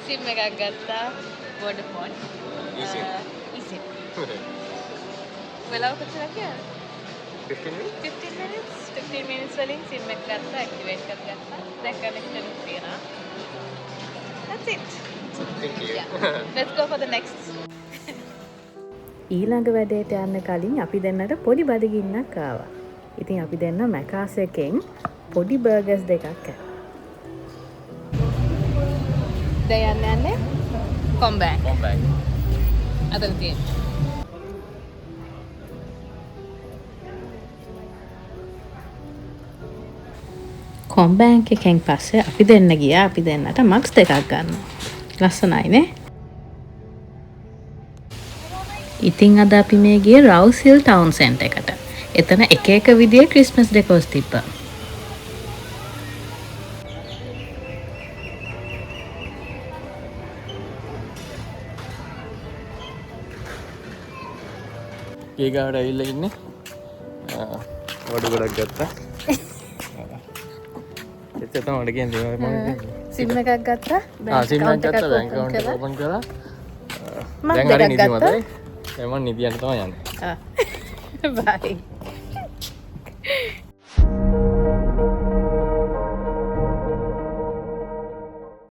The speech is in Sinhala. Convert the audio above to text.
SIM එකක් ගත්තා Vodafone. eSIM. eSIM. වෙලාව කොච්චර කියලා? 15 minutes. 15 minutes. 15 minutes වලින් SIM එක ගත්තා, activate කරගත්තා. දැන් connection තියෙනවා. That's it. Thank you. Yeah. Let's go for the next. ඊළඟ වැඩේට යන්න කලින් අපි දෙන්නට පොඩි බඩගින්නක් ආවා. ඉතින් අපි දෙන්න මැකාස් එකෙන් පොඩි බර්ගර්ස් දෙකක් කෑවා. දැන් යන්නේ කොම්බෑන්. Comeback. අතන තියෙනවා. කොම්බෑන්ක් එකෙන් පස්සේ අපි දෙන්න ගියා අපි දෙන්නට මක්ස් දෙකක් ගන්න. ලස්සනයිනේ. ඉතින් අද අපි මේ ගියේ රවුස් හිල් ටවුන් සෙන්ටර් එකට. එතන එක එක විදිහේ ක්‍රිස්මස් ඩෙකෝස් තිබ්බා. ඒ ගාවට ඇවිල්ලා ඉන්නේ. වඩු ගොඩක් ගත්තා. එතන තමයි කියන්නේ මම SIM එකක් ගත්තා. SIM එකක් ගත්තා බැංක් account එක open කරා. දැන් හරි නිදි මතයි. මම නිදියන්න තමයි යන්නේ. Bye.